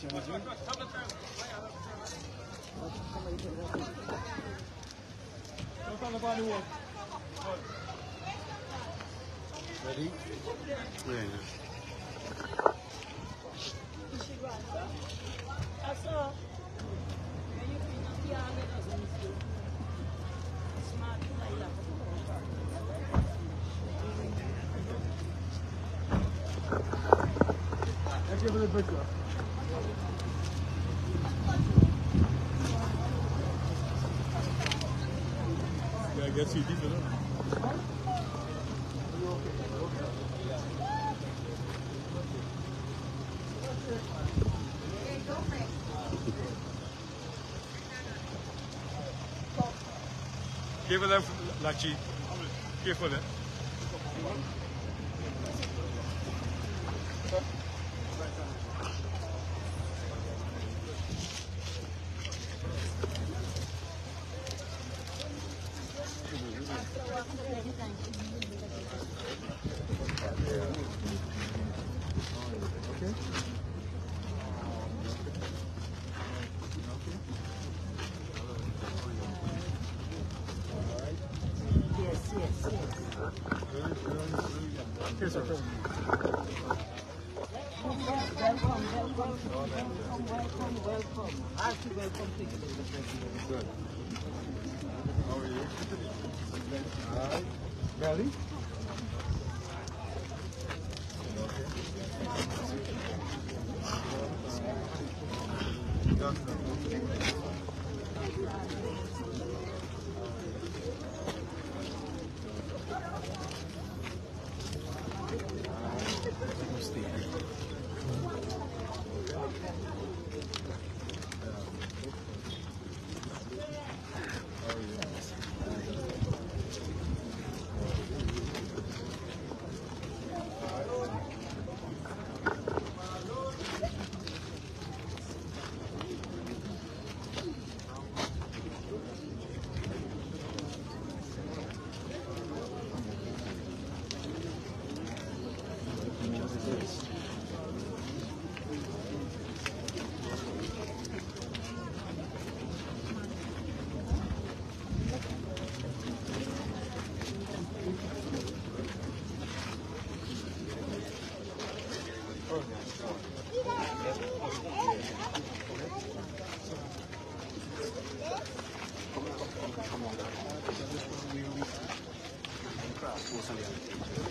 Ready? Yeah. Give it a big one. Yeah, I guess you did it. Give it up, Lachi. Careful, eh? Here's our phone. Welcome. Hearty welcome to you. Good. How are you? All right. Belly?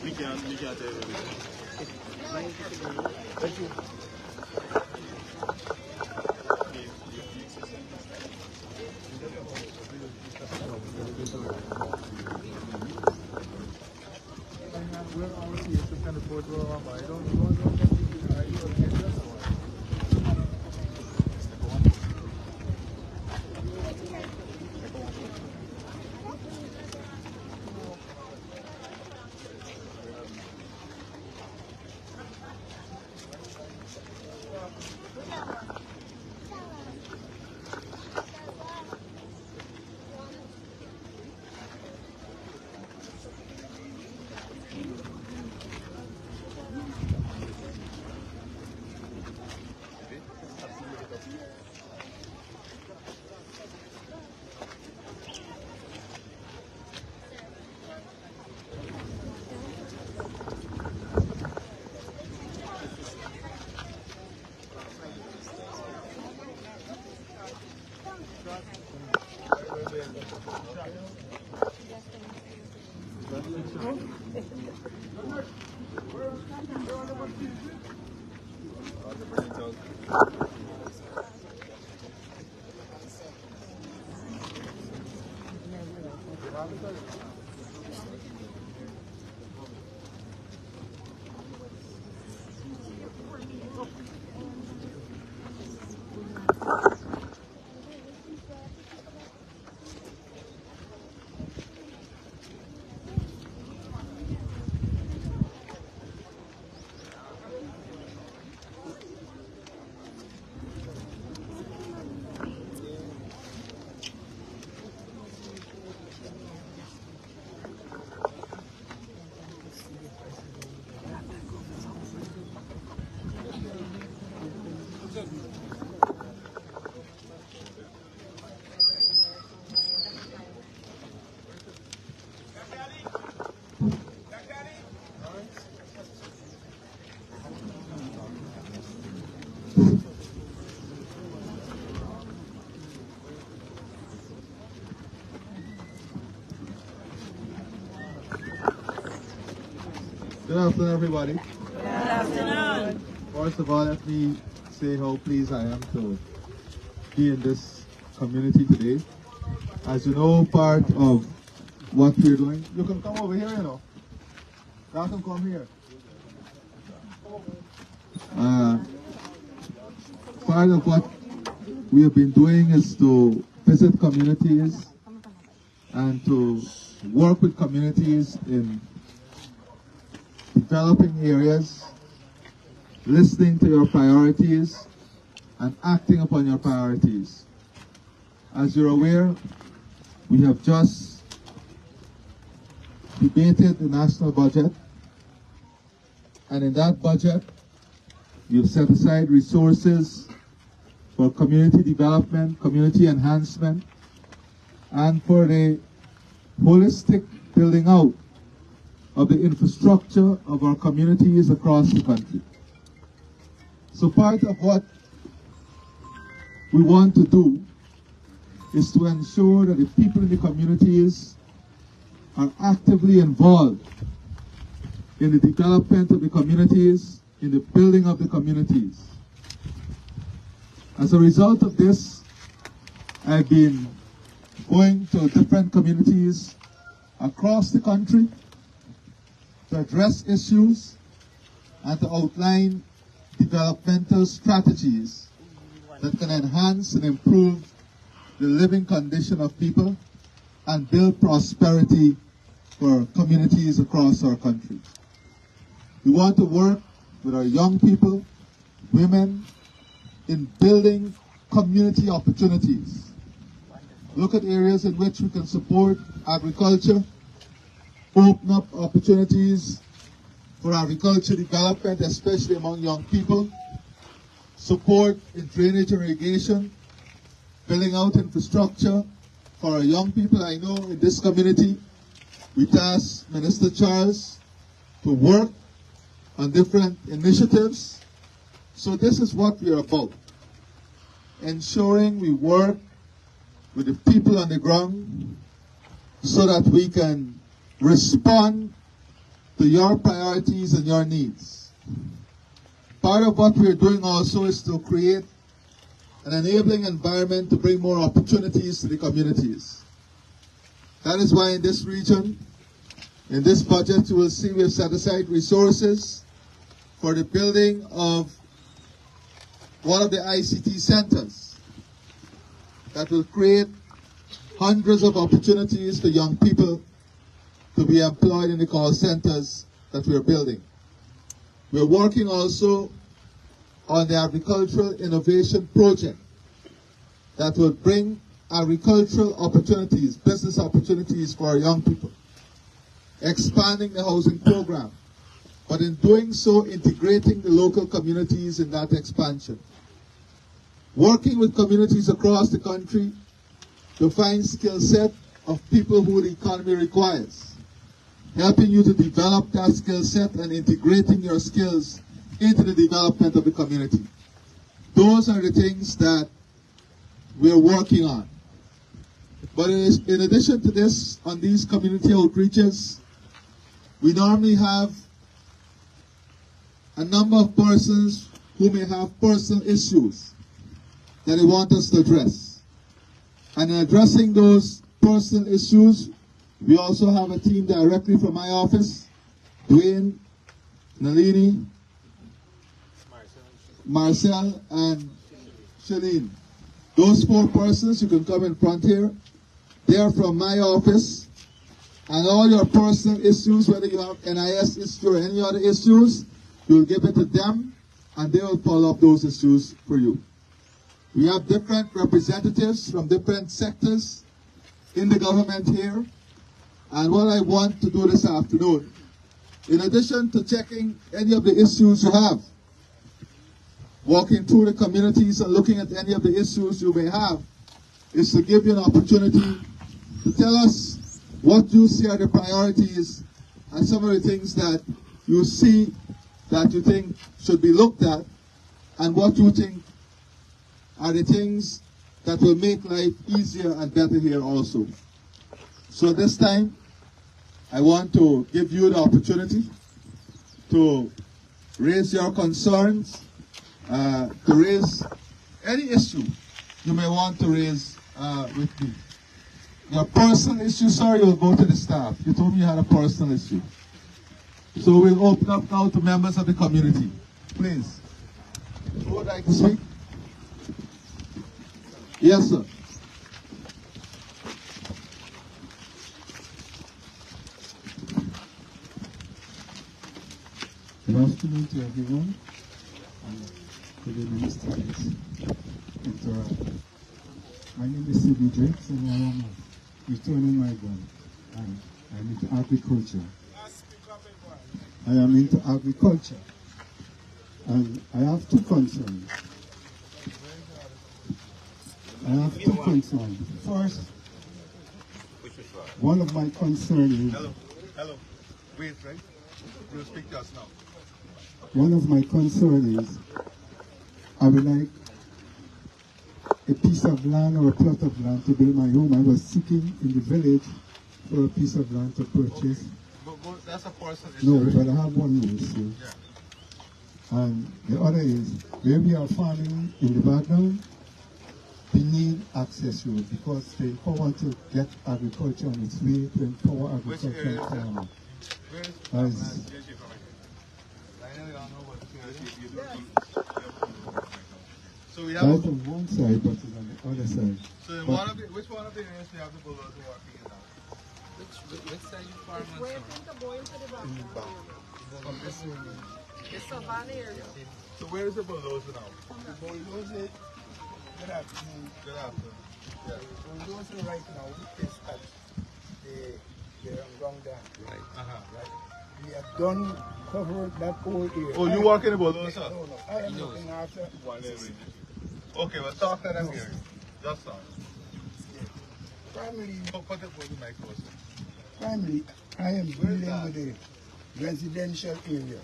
We can't do everything. Thank you. We're always here to kind of put I don't know. Good afternoon, everybody. Good afternoon. First of all, let me say how pleased I am to be in this community today. As you know, part of what we're doing, you can come over here, you know. You can come here. Part of what we have been doing is to visit communities and to work with communities in developing areas, listening to your priorities, and acting upon your priorities. As you're aware, we have just debated the national budget, and in that budget, you've set aside resources for community development, community enhancement, and for the holistic building out of the infrastructure of our communities across the country. So part of what we want to do is to ensure that the people in the communities are actively involved in the development of the communities, in the building of the communities. As a result of this, I've been going to different communities across the country to address issues and to outline developmental strategies that can enhance and improve the living condition of people and build prosperity for communities across our country. We want to work with our young people, women, in building community opportunities. Look at areas in which we can support agriculture, open up opportunities for agriculture development, especially among young people, support in drainage and irrigation, building out infrastructure for our young people. I know in this community, we tasked Minister Charles to work on different initiatives. So this is what we are about, ensuring we work with the people on the ground so that we can respond to your priorities and your needs. Part of what we're doing also is to create an enabling environment to bring more opportunities to the communities. That is why in this region, in this budget, you will see we have set aside resources for the building of one of the ICT centers that will create hundreds of opportunities for young people to be employed in the call centers that we are building. We're working also on the agricultural innovation project that will bring agricultural opportunities, business opportunities for our young people, expanding the housing program, but in doing so, integrating the local communities in that expansion. Working with communities across the country to find skill set of people who the economy requires, helping you to develop that skill set and integrating your skills into the development of the community. Those are the things that we're working on. But in addition to this, on these community outreaches, we normally have a number of persons who may have personal issues that they want us to address. And in addressing those personal issues, we also have a team directly from my office, Dwayne, Nalini, Marcel, and Shalene. Those four persons, you can come in front here. They are from my office. And all your personal issues, whether you have NIS issue or any other issues, you'll give it to them, and they will follow up those issues for you. We have different representatives from different sectors in the government here. And what I want to do this afternoon, in addition to checking any of the issues you have, walking through the communities and looking at any of the issues you may have, is to give you an opportunity to tell us what you see are the priorities and some of the things that you see that you think should be looked at, and what you think are the things that will make life easier and better here also. So this time, I want to give you the opportunity to raise your concerns, to raise any issue you may want to raise with me. Your personal issue, sir, you'll go to the staff. You told me you had a personal issue. So we'll open up now to members of the community. Please. Who would like to speak? Yes, sir. Good afternoon to everyone. Good evening, Mr. My name is Sidney Drakes and I am returning migrant. I'm into agriculture. I am into agriculture. And I have two concerns. First, one of my concerns is... Hello. Wait, right? You'll speak to us now. One of my concerns is I would like a piece of land or a plot of land to build my home. I was seeking in the village for a piece of land to purchase. But that's a personal issue. No, but I have one more issue. Yeah. And the other is, where we are farming in the background, we need access road because to empower to get agriculture on its way, to empower agriculture and farming. So we That's have on one side, but it's on the other side. so in one of the, which one of the areas we have the bulldozer working in now? Which side you farm on? Where think the boy into the back? From this area. It's Savannah area. So where is the bulldozer now? The bulldozer, good afternoon. Good afternoon. Yeah. The bulldozer right now is at the ground dam. Right. Right. We have done covered that whole area. Oh, you work in the bulldozer? No. I am looking after One area. Okay, well talk to them here. Just talk. Primarily, Put the mic closer. primarily, I am dealing with the residential area.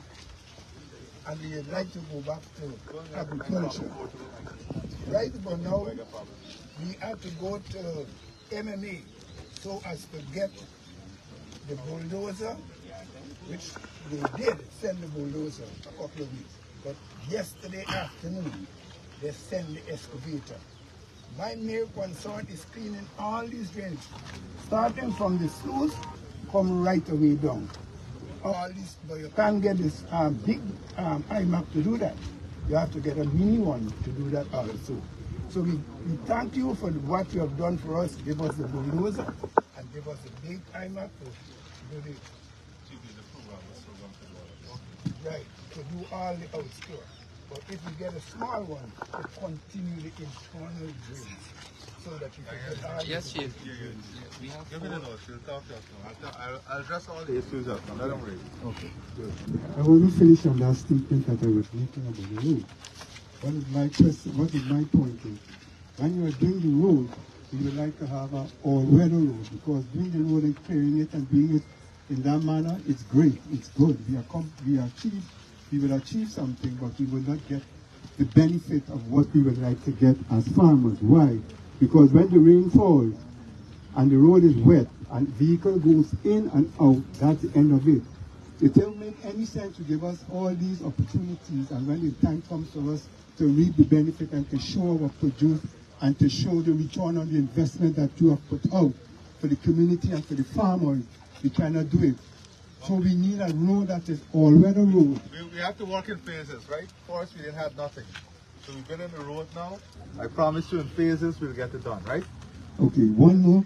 And we would like to go back to agriculture. Right about now, we have to go to MMA so as to get the bulldozer, which they did send the bulldozer a couple of weeks. But yesterday afternoon, they sent the excavator. My main concern is cleaning all these drains, starting from the sluice, come right away down. All this, but you can't get this big iMac to do that. You have to get a mini one to do that also. So we thank you for what you have done for us. Give us the bulldozer and give us the big iMac to do the right, to do all the outskirt. But if you get a small one, to continue the internal drains so that you can get all Yes, the Chief. We have Give me the notes. She'll talk to us now. I'll address all the issues up now. Let them read. Okay, good. I want to finish on that statement that I was making about the road. What is my point is, when you are doing the road, you would like to have an all-weather road because doing the road and clearing it and doing it in that manner, it's great, it's good. We will achieve something, but we will not get the benefit of what we would like to get as farmers. Why? Because when the rain falls and the road is wet and vehicle goes in and out, that's the end of it. It doesn't make any sense to give us all these opportunities and when the time comes for us to reap the benefit and to show our produce and to show the return on the investment that you have put out for the community and for the farmers, we cannot do it. So we need a road that is all-weather road. We have to work in phases, right? First, we didn't have nothing. So we've been in the road now. I promise you in phases, we'll get it done, right? Okay, one more.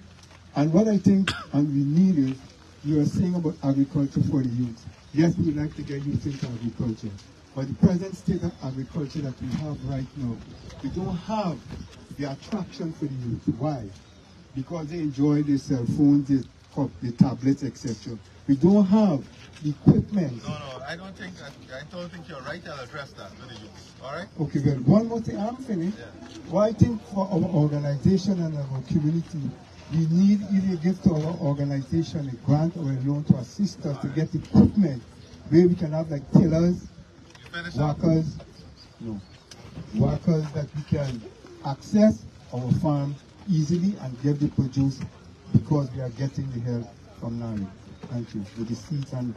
And what I think and we need is, you are saying about agriculture for the youth. Yes, we would like to get youth into agriculture. But the present state of agriculture that we have right now, we don't have the attraction for the youth. Why? Because they enjoy their cell phones, the tablets, etc. We don't have equipment. No, I don't think you're right. I'll address that with the youth. All right? Okay, well, one more thing, I'm finished. Yeah. Well, I think for our organization and our community, we need either give to our organization a grant or a loan to assist us to get equipment where we can have like tillers, workers. No. workers that we can access our farm easily and get the produce because we are getting the help from NARI. Thank you. With the seeds and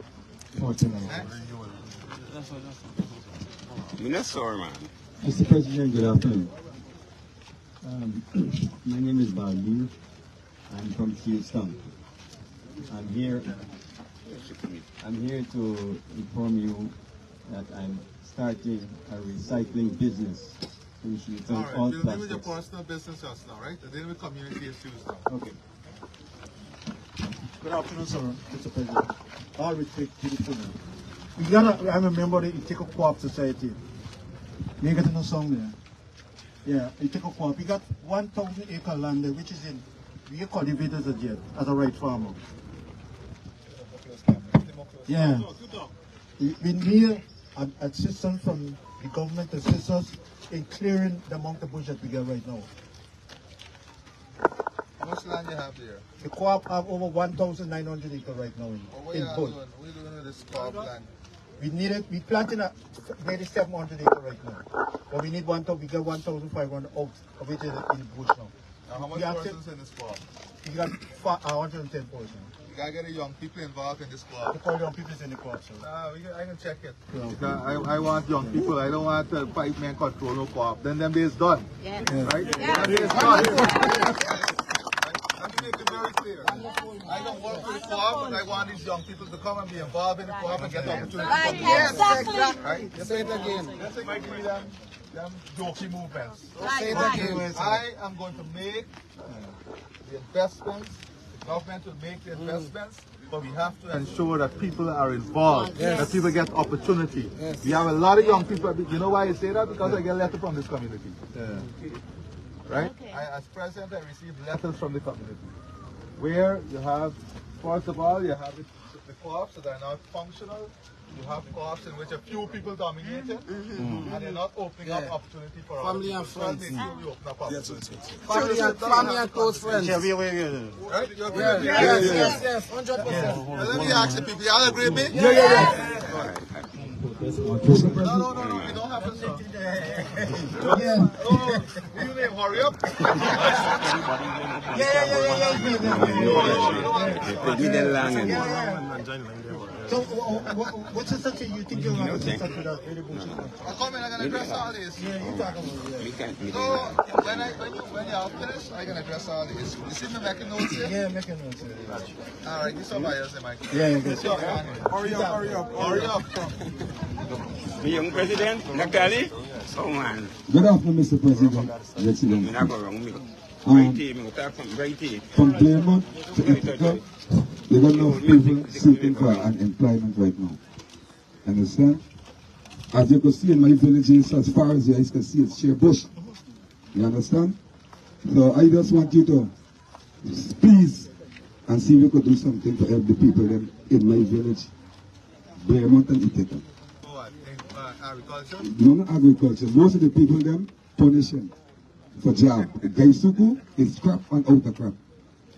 fertilizer. Mr. President, good afternoon. My name is Berbice. I'm from Houston. I'm here to inform you that I'm starting a recycling business. All right, you'll deal with your personal business just now, right? You're dealing with community issues now. Okay. Good afternoon, sir, Mr. President. All respect to the children. In Guyana, I'm a member of the Ithaca Co-op Society. You get to know song there. Yeah, Ithaca Co-op. We got 1,000 acre land there, which is in, we get cultivators as yet, as a right farmer. Yeah. We need assistance from the government to assist us in clearing the amount of bush that we get right now. How much land you have there? The co-op have over 1,900 acres right now in bush. What are you doing with this co-op land? We need it. We planting a maybe 700 acres right now, but we need 1,000. We got 1,500 out of it in bush now. Now how much persons in this co-op? We got 110 persons. You gotta get the young people involved in this co-op. The call young people is in the co-op, sir. I can check it. Yeah. Because I want young people. I don't want 5-man control no co-op. Then them days done. Yes. Right? Yes. Them days done. Let me make it very clear. I don't work with the co-op, but I want these young people to come and be involved in the co-op and get the opportunity. Yes, exactly. Right? Say it again. Let's agree them jokey movements. Say it again. I am going to make the investments. The government will make the investments, but we have to ensure that people are involved, that people get opportunity. We have a lot of young people. You know why I say that? Because I get letters from this community. Right? As president, I receive letters from the community where you have, first of all, you have the co-ops that are not functional. You have co-ops in which a few people dominate it, and they're not opening up opportunity for Family others. and friends. Make sure we open up opportunity. Family and close friends. Yeah, Right? You agree with me? Yes, 100%. Now let me ask the people, y'all agree with me? No, we don't have to stop. You name, hurry up. So, what's the such you think you're going to say something that's very bullshit? I'll come in, I'm going to address all this. Yeah, you talk about it. So, when you're finished, I can address all this. You see me making notes here? Yeah, make a note. All right, this somebody else in my case. Yeah, good. Hurry up. The young president, Natalie. Oh man. Good afternoon, Mr. President. Resident. From Claremont to Ithaca, they got enough people seeking for an employment right now. Understand? As you can see in my villages, as far as you guys can see, it's sheer bush. You understand? So I just want you to please and see if we could do something to help the people in my village, Berbice and Ithaca. What? Agriculture? No, not agriculture. Most of the people them punishing for job. Gaisuku is crop and outer crop.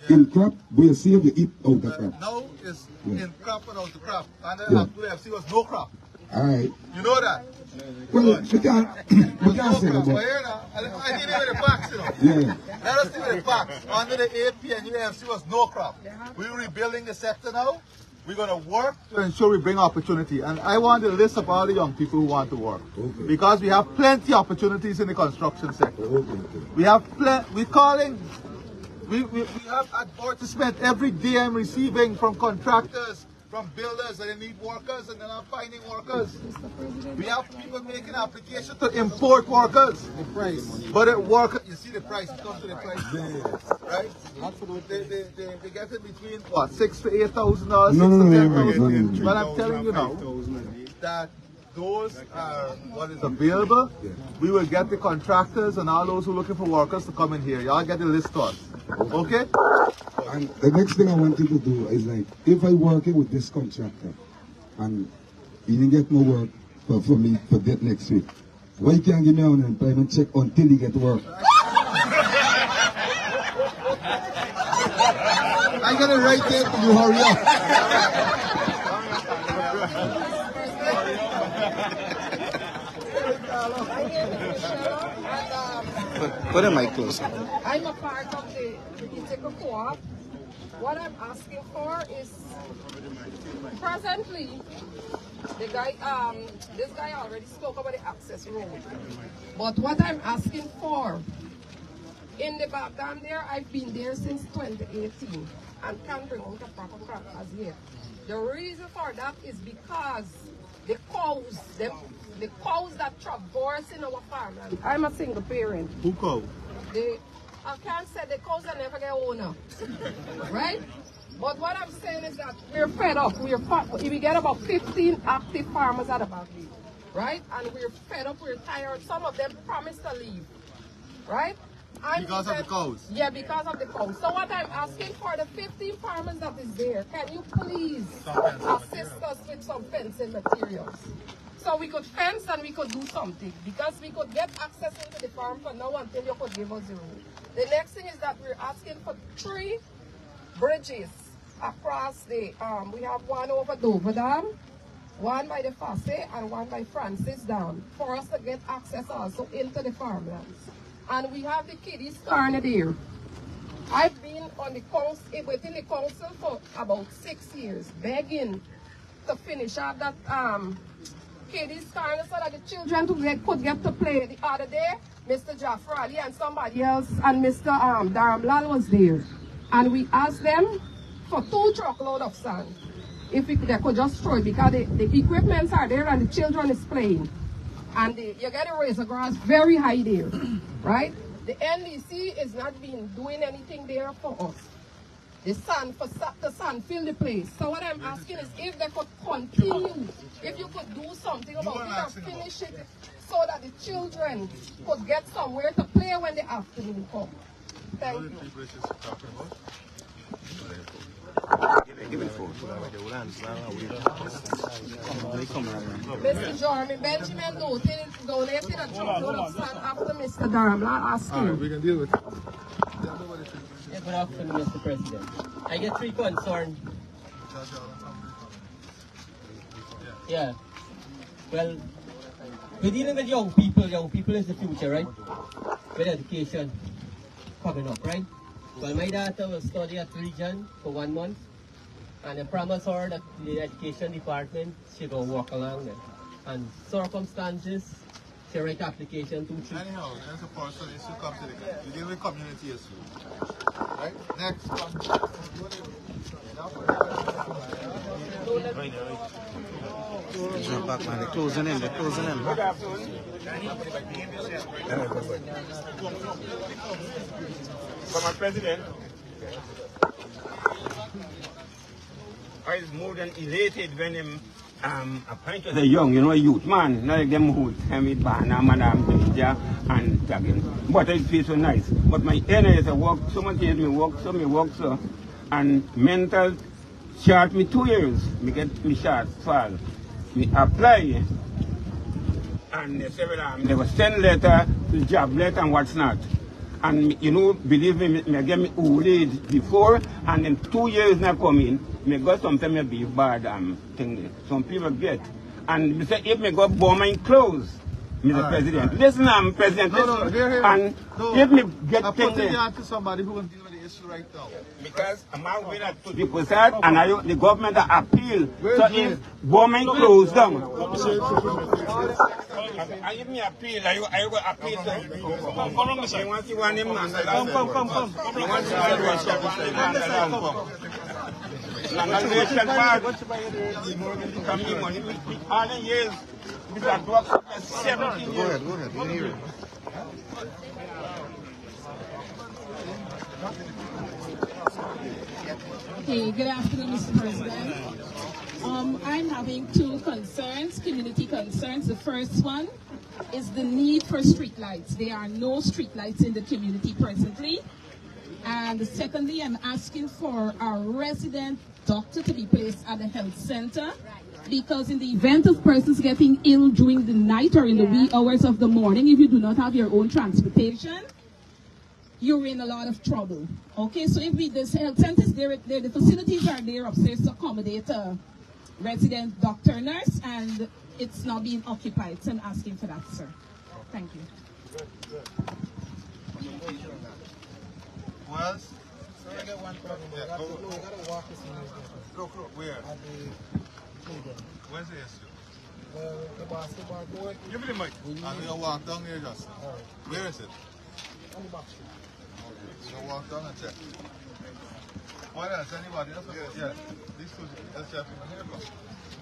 In crop, we save you eat outer crop. Now it's in crop and out the crop. And then after FC was no crop. Alright. You know that? Well, we can't say that. But here now, I need with the facts, you know. Yeah. Let us see with the facts. Under the AP and UFC was no crop. We're rebuilding the sector now. We're going to work to ensure we bring opportunity. And I want a list of all the young people who want to work. Okay. Because we have plenty of opportunities in the construction sector. Okay. We have we're calling, we have advertisement every day I'm receiving from contractors, from builders that they need workers and they're not finding workers. We have people making applications to import workers. The price. But it work, you see the price, it comes to the price. Right? They get it between what, $6,000 to $8,000, No, $6,000 to no. $10,000. But I'm telling you now that those are what is available. We will get the contractors and all those who are looking for workers to come in here. Y'all get the list to us. Okay? And the next thing I want you to do is like, if I working with this contractor and he didn't get no work for me for that next week, why you can't give me an unemployment check until he get work? I got it right there for you, hurry up. Michelle, and Put the mic closer. I'm a part of the Ithaca Co-op. What I'm asking for is, presently, the guy, this guy already spoke about the access road. But what I'm asking for, in the back down there, I've been there since 2018 and can't bring out a proper crop as yet. The reason for that is because the cows that traverse in our farmland. I'm a single parent. Who called? I can't say the cows that never get owner, right? But what I'm saying is that we're fed up. We get about 15 active farmers at the back here, right? And we're fed up, we're tired. Some of them promised to leave, right? Because of the cows? Yeah, because of the cows. So what I'm asking for the 15 farmers that is there, can you please assist us with some fencing materials? So we could fence and we could do something, because we could get access into the farm for now until you could give us the road. The next thing is that we're asking for 3 bridges across the, we have one over Dover Dam, one by the Fosse, and one by Francis Dam, for us to get access also into the farmlands. And we have the kiddies corner there. I've been on the council, within the council for about 6 years, begging to finish up that kiddies corner so that the children could get to play. The other day, Mr. Jaffrali and somebody else and Mr. Dharamlal was there. And we asked them for 2 truckloads of sand. If they could just throw it, because the equipments are there and the children is playing. And you get a razor grass very high there, right? The NDC is not doing anything there for us. The sun fill the place. So what I'm asking is if they could continue, if you could do something about it and finish it so that the children could get somewhere to play when the afternoon comes. Thank you. Mr. Jordan, Benjamin donated a truckload of sand after Mr. Dharamlal asked him. We can deal with it. Yeah, good afternoon, Mr. President. I get 3 concerns. Yeah. Well, we're dealing with young people. Young people is the future, right? With education coming up, right? Well, my daughter will study at Region for 1 month. And I promise her that the education department, she will walk along there. And circumstances, she write application 2-3. Anyhow, that's a personal issue come to the you deal with community issue. Right? Next Jump back, man. They're closing in. Good afternoon. Former President, I was more than elated when him appointed as a young, a youth man, not like them who came with Bana, Madam Deja, and Tagging. But I feel so nice. But my energy is a work, so much me work so, and mental short me 2 years, me get me short fall. Me apply, and they said they will send letter to job letter and what's not. And believe me, me get me old before, and in 2 years now coming, me got something me be bad thing. Some people get. And me say if me go buy my clothes, Mr. President. Right. Listen, President, listen. And if me get I things put it down to somebody who can deal with the issue right now. because I'm out with that to people said, and the government appeal. So if government closed down, I give me appeal. I go appeal. Come, want you want him man. Come. You want all the years, we got work for 17 years. Go ahead. We can hear it. Okay, good afternoon, Mr. President. I'm having 2 concerns, community concerns. The first one is the need for street lights. There are no street lights in the community presently. And secondly, I'm asking for a resident doctor to be placed at the health center, because in the event of persons getting ill during the night or in the wee hours of the morning, if you do not have your own transportation, you're in a lot of trouble. Okay, so if this health center is there, the facilities are there upstairs to accommodate a resident doctor nurse, and it's not being occupied. So I'm asking for that, sir. Thank you. Who else? So we got one problem. We gotta walk this in. Go, where? At the playground. Where's the issue? The basketball court. Give me the mic. I'm going to walk down there just now. Where is it? On the back street. Okay, so walk down and check. What else? Anybody else? Yeah. These two, let's check from here.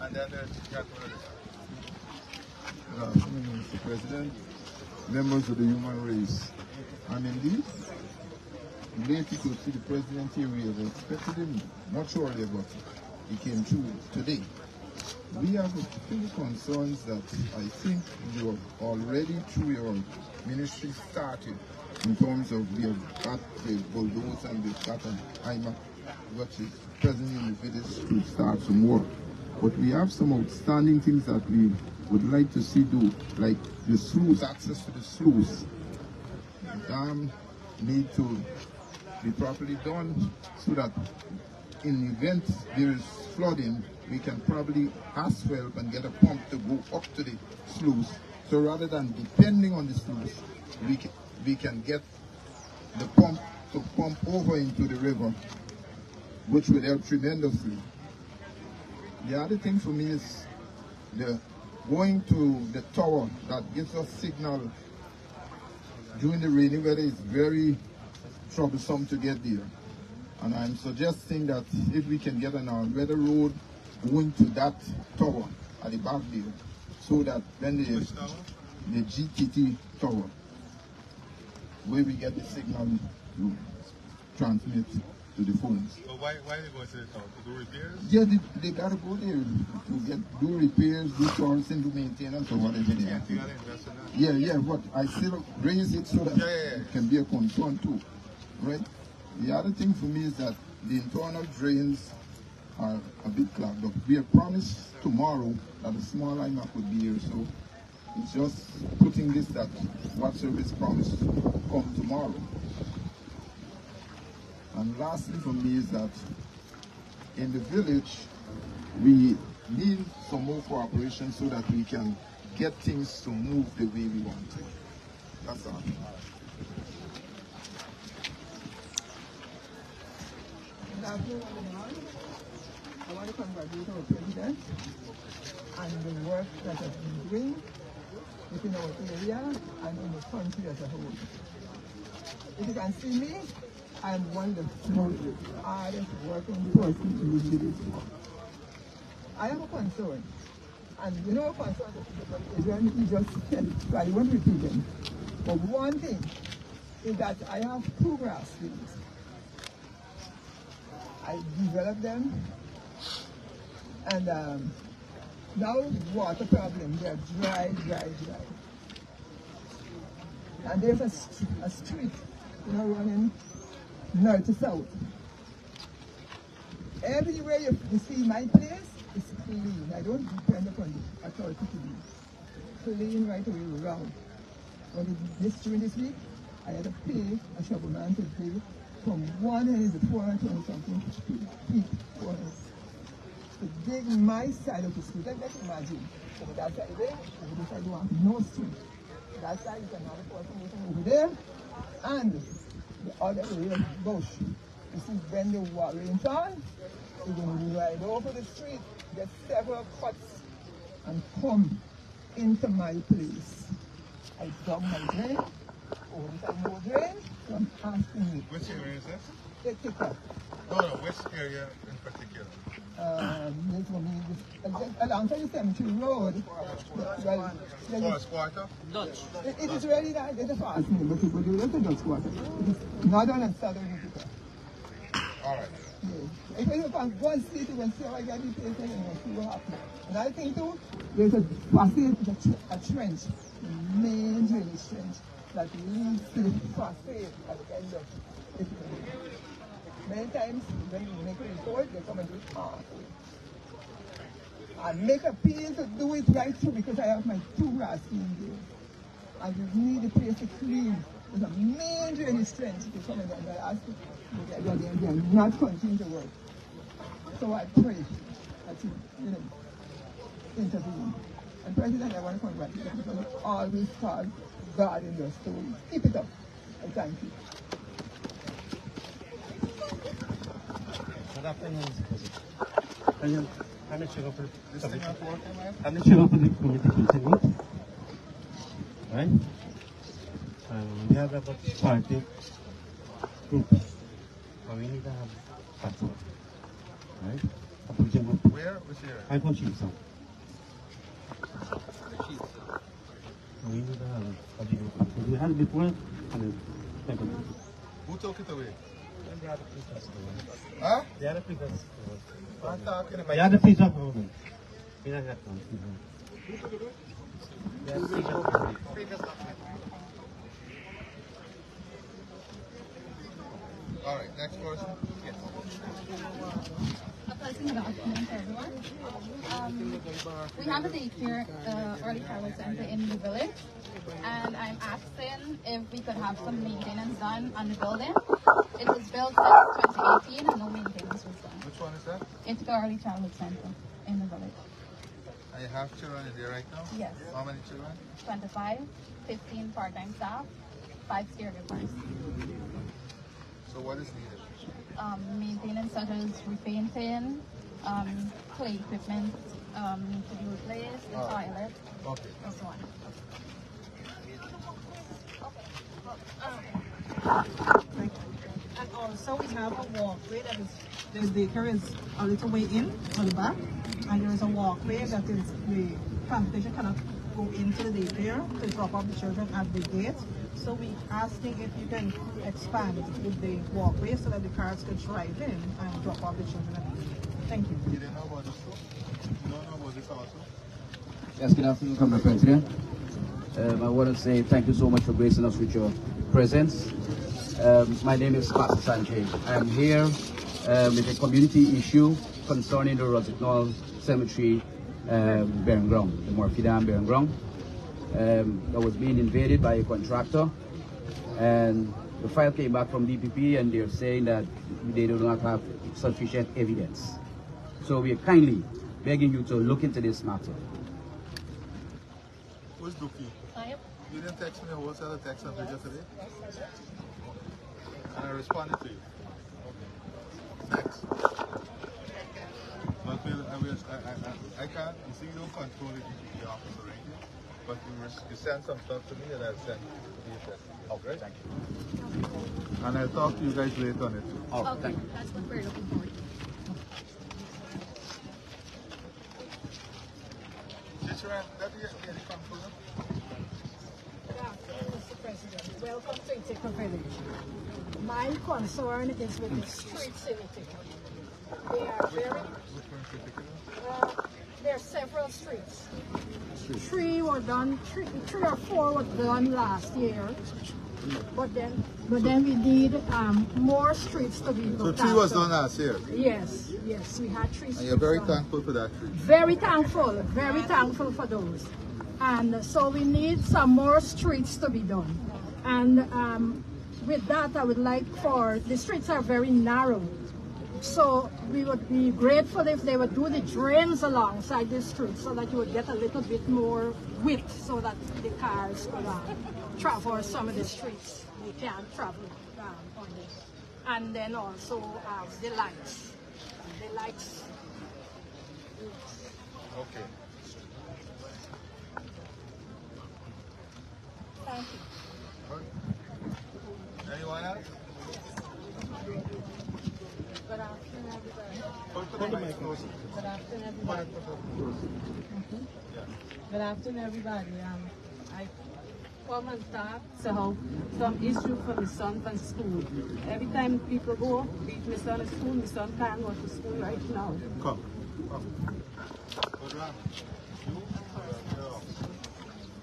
And then there's Catherine. Good afternoon, Mr. President, members of the human race. And indeed, related to the president here, we have expected him much earlier, but he came through today. We have a few concerns that I think you have already through your ministry started in terms of we have got the bulldozer and we've got an IMAC, which is present in the village to start some work. But we have some outstanding things that we would like to see do, like the sluice, access to the sluice. The dam need to be properly done so that in the event there is flooding, we can probably ask for help and get a pump to go up to the sluice. So rather than depending on the sluice, we can get the pump to pump over into the river, which would help tremendously. The other thing for me is going to the tower that gives us signal during the rainy weather is very troublesome to get there. And I'm suggesting that if we can get an all-weather road going to that tower at the back there, so that when the GTT tower, where we get the signal to transmit to the phones. So why are they going to the tower? To do repairs? Yeah, they gotta go there to do repairs, do servicing, do maintenance or whatever they have to. You gotta invest in that. Yeah, but I still raise it so that it can be a concern too, right? The other thing for me is that the internal drains are a bit clogged up. We have promised tomorrow that a small IMAC would be here, so it's just putting this that what service promised come tomorrow. And lastly for me is that in the village, we need some more cooperation so that we can get things to move the way we want to. That's all. Good afternoon, everyone. I want to congratulate our president and the work that has been doing within our area and in the country as a whole. If you can see me, I'm one of the most hardest working person in this village. I have a concern, and you know a concern is when you just said it, so I won't repeat them. But one thing is that I have two grass fields. I developed them, and now water problem, they're dry. And there's a street, running north to south. Everywhere you see my place is clean. I don't depend upon the authority to be clean right away around. But during this week, I had to pay a shovelman to pay from one end of the 420 something feet to dig my side of the street. Let's imagine. So that side there, over this side you want no street. That side you can have a person over there, and the other way of bush. You see, when the rains on, you're going to ride over the street, get several cuts, and come into my place. I dug my drain, over the side no drain, so I'm asking you. Which area is this? Ithaca. No, which area in particular? Alongside the cemetery road. Forest Quarter? Dutch. It is really not, it's a fast name, but people do it in Dutch Quarter. It is northern and southern Ithaca. All right. Yeah. If you find one street, you can see how I get the place and see what happens. And I think too, there's a facade, a trench, a main drainage trench that leads to the facade at the end of Ithaca. Many times when you make a report, they come and do it halfway. I make a appeal to do it right through because I have my two grass in there. I just need the place to clean. There's a main drainage trench to come in and I ask you, they are not continue to work. So I pray that you intervene. And President, I want to congratulate you because you always call guarding your stories. Keep it up. And thank you. Good afternoon, Mr. President. I'm the chair of the community meeting. Right? We have about 40 groups. But we need to have passport. Right? Where? Which area? I'm from Chisa. We need to have a video. We had it before, and then who took it away? the other people. Huh? The other people. I'm talking about. The other people of government. We don't have one. The other people of government. All right, next person. Yes. A pleasant good afternoon to everyone. We have a daycare early childhood center in the village, and I'm asking if we could have some maintenance done on the building. It was built since 2018 and no maintenance was done. Which one is that? Ithaca Early Childhood Center in the village. And you have children in there right now? Yes. How many children? 25, 15 part-time staff, 5 caregivers. So what is needed? Maintenance such as repainting, play equipment need to be replaced, the toilet, and so on. And also we have a walkway that is, this daycare is a little way in on the back, and there is a walkway that is, the transportation cannot go into the daycare to drop off the children at the gate. So we asking if you can expand with the walkway so that the cars could drive in and drop off the children at the gate. Thank you. You didn't know about this too? You don't know about this also? Yes, good afternoon, Comrade President. I want to say thank you so much for gracing us with your presence. My name is Pastor Sanjay. I'm here with a community issue concerning the Rossignol Cemetery burying ground, the Murphy Dam burying ground. That was being invaded by a contractor, and the file came back from DPP and they're saying that they do not have sufficient evidence. So we are kindly begging you to look into this matter. Who's Duki? You didn't text me a whole set of text messages yesterday? And I responded to you. Okay. Next. But I can't, you see, you don't control the office already. But you send some stuff to me and I'll send to you. Okay, thank you. And I'll talk to you guys later on it too. Oh, okay, thank you. That's what we're looking forward to. Good afternoon, Mr. President. Welcome to Ithaca Village. My concern is with the streets in Ithaca. They are very... there are several streets. Three or 4 were done last year. But then we need more streets to be looked So 3 was done last year? Yes, we had 3 streets. And you're very done. thankful for that 3? Very thankful for those. And so we need some more streets to be done. And with that, I would like for, the streets are very narrow. So we would be grateful if they would do the drains alongside the street so that you would get a little bit more width so that the cars could traverse some of the streets they can't travel on this. And then also the lights. Okay. Thank you. Anyone else? Good afternoon, everybody. Good afternoon, everybody. Good afternoon, everybody. I come and talk to how some issue for my son from school. Every time people go, beat my son at school, my son can't go to school right now. Come. Good run. You?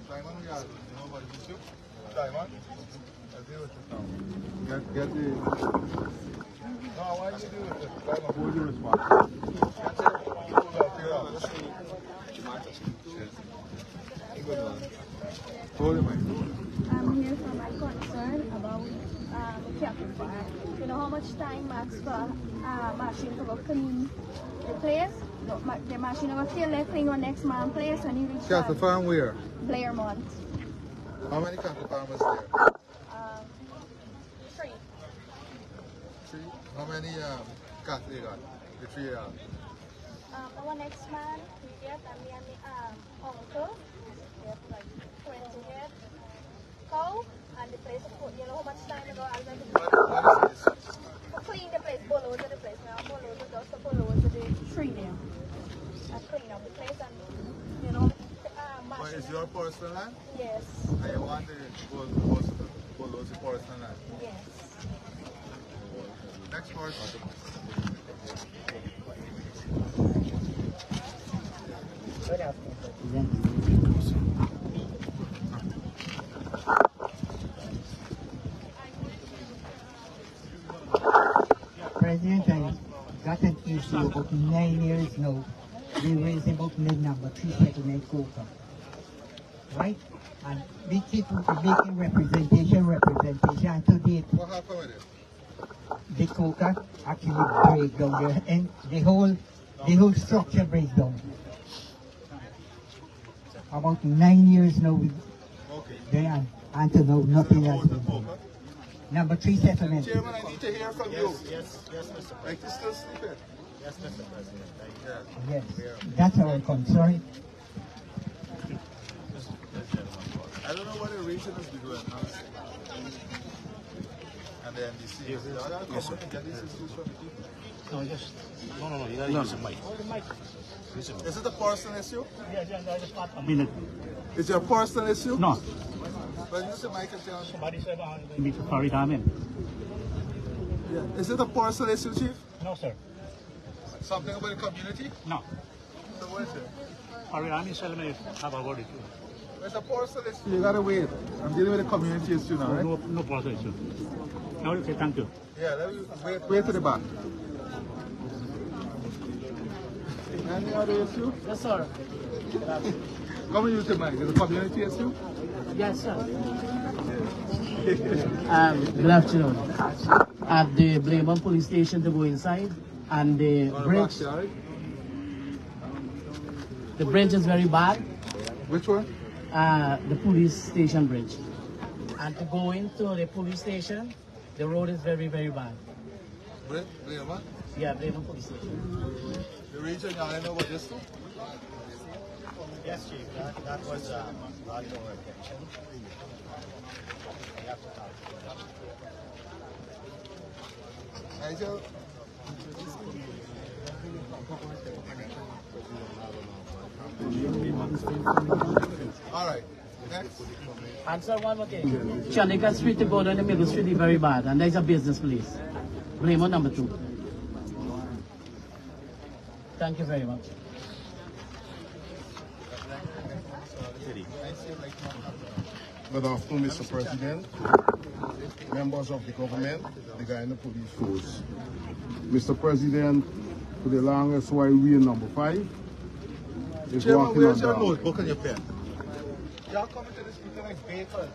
Simon, you know about the issue? Simon? I'll deal with it now. Get the... No, why do you do it? Who would you respond? I'm here for my concern about the camping fire. You know how much time max for machine to go clean the place? The machine will still there clean on next month's place when you reach Cattle farm where? Blairmont. How many cattle farmers there? 3. 3. How many cats they got? The 3 Our next man, we get, and me and my uncle, we have like 20 head cow, and the place, you know how much time ago I went to clean the place, bulldozer the place. Now bulldozer just to bulldozer the tree there. And clean up the place and, you know, But is your personal land? yes. And you want to bulldoze the personal land? Yes. Next person. President, I got an issue about 9 years now. They raised about number 3 settlement quota. Right? And we keep making representation, and to date, What happened with it? the quota actually break down there, and the whole structure breaks down. About 9 years now, there, and to now nothing has been done. Number 3 settlement. Chairman, I need to hear from you. Yes, Mr. President. Like you still sleeping? Yes, Mr. President. Yes, that's our concern. I don't know what the region is doing now. And the NDC. Yes, sir. Get these issues from the people. No, just, no, you gotta use the mic. Is it a personal issue? I mean, Is it a personal issue? no. But use the mic and tell Somebody said You need to carry them in. Yeah. Is it a personal issue, Chief? No, sir. Something about the community? No. So what is it? Ariani settlement have a word it. It's a personal issue. You gotta wait. I'm dealing with a community issue now, right? No personal issue. Now you say thank you. Yeah, let me wait to the back. Any other issue? Yes, sir. Come and use the mic. Is it a community issue? Yes, sir. Good afternoon. At the Blaman police station to go inside, and the bridge is very bad. Which one? The police station bridge. And to go into the police station, the road is very, very bad. Blaman? Yeah, Blaman police station. The region, I know what this is. Yes, Chief. That was brought to our attention. We have to talk to them. All right. Next. Answer one more thing. Chanika Street to go down the middle street is very bad, and there's a business place. Blame on number 2. Thank you very much. Good afternoon, Mr. President, members of the government, the Guyana Police Force. Mr. President, for the longest while we in number 5 is Chairman, walking where's on your down. notebook and your pen? Y'all coming to this meeting like bacon.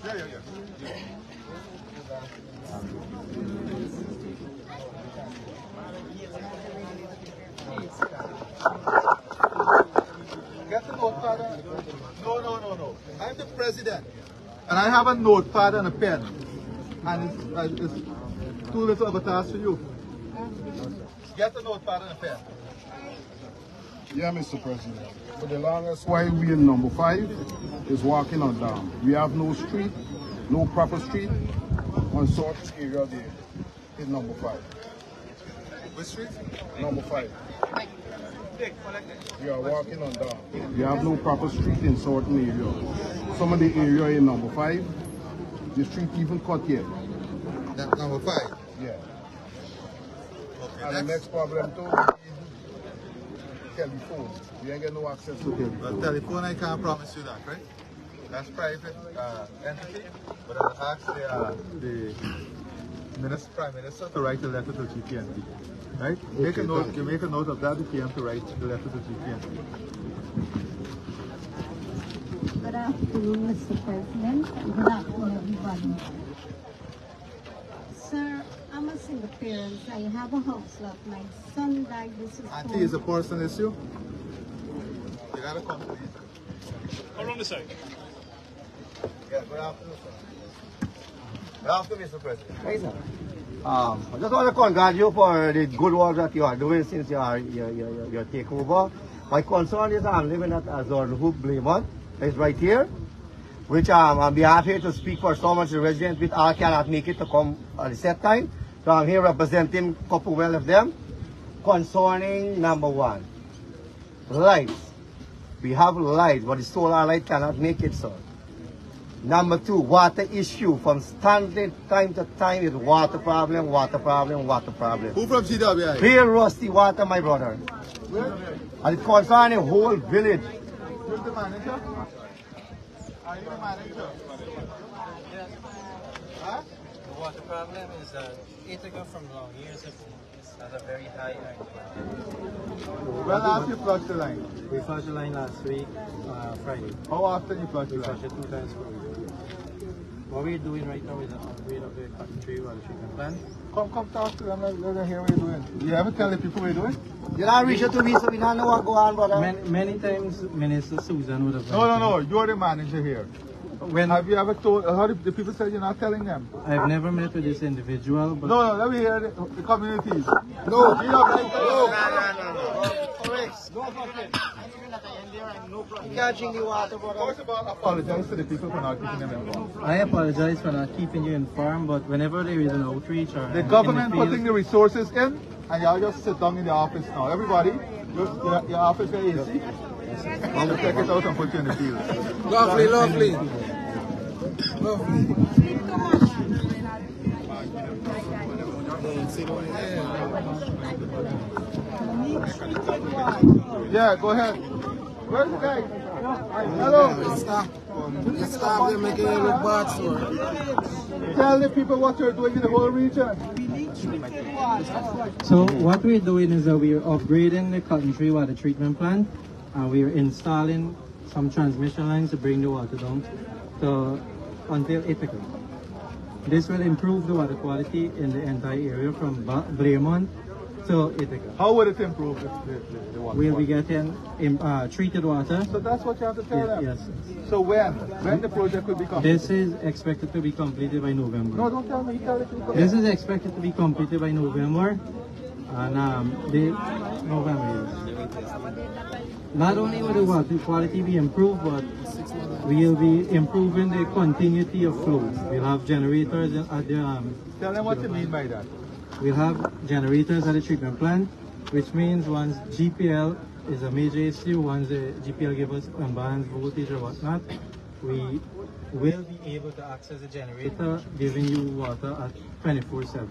Yeah. Get the notepad. No. I'm the president. And I have a notepad and a pen. And it's too little of a task for you. Get the notepad and a pen. Yeah, Mr. President. For the longest while we in number 5 is walking on down. We have no street, no proper street on such area there in number 5. Which street? Number 5. We are walking on down. We have no proper street in certain area. Some of the area in number 5, the street even cut here. That number 5? Yeah. Okay, and the next problem too, telephone. We ain't get no access to telephone. But telephone, I can't promise you that, right? That's private entity. But I will ask the Prime Minister to write a letter to GPNP. Right? Okay, Make a note. You make a note of that if you have to write the letter to GPNP. Good afternoon, Mr. President. Good afternoon, everybody. Sir, I'm a single parent. I have a house lot. My son died. This is Auntie, is a personal issue? You gotta come please. Hold on a sec. Yeah, good afternoon, sir. Good afternoon, Mr. President. Hey, sir. I just want to congratulate you for the good work that you are doing since your takeover. My concern is I'm living at Azorluhu Blaymont. It's right here, which I'm happy to speak for so much residents which all cannot make it to come at the set time. So I'm here representing a couple well of them. Concerning number one, lights. We have lights, but the solar light cannot make it, sir. Number two, water issue. From standing time to time is water problem, water problem, water problem. Who from CWI? Real rusty water, my brother. Where? And it's concerning the whole village. Who's the manager? Are you the manager? Yes. Huh? The water problem is Ithaca from long years ago. It's at a very high angle. When last you flushed the line? We flushed the line last week, Friday. How often you flush the We line? flushed it 2 times per week. What we're doing right now is an upgrade of the cotton tree water treatment plant. Come talk to them. Let them hear what you're doing. You ever tell the people what you're doing? You not reach out to me, so we don't know what go on, brother. Many times Minister Susan would have... No. You're the manager here. When have you ever told, how did the people say you're not telling them? I've never met with this individual, but... No, let me hear the communities. No. You can't drink the water, brother. First of all, apologize to the people for not keeping them informed. I apologize for not keeping you informed, but whenever there is an outreach or... The government putting the resources in, and y'all just sit down in the office now. Everybody, your office got AC? I'm going to take it out and put you in the field. Lovely. Yeah, go ahead. Where's the guy? Hello. Stop them making it look bad, sir. Tell the people what you're doing in the whole region. So what we're doing is that we're upgrading the cotton tree water treatment plant, and we're installing some transmission lines to bring the water down until Ithaca. This will improve the water quality in the entire area from Blaymont to Ithaca. How would it improve the water? We'll be getting treated water. So that's what you have to tell them? Yes. So when the project will be completed? This is expected to be completed by November. No, don't tell me. Tell the people. This is expected to be completed by November. And November, yes. Not only will the water quality be improved, but we'll be improving the continuity of flow. We'll have generators at the... Tell them what you mean by that. We'll have generators at the treatment plant, which means once GPL is a major issue, once the GPL gives us unbalanced voltage or whatnot, we will be able to access the generator, giving you water at 24/7.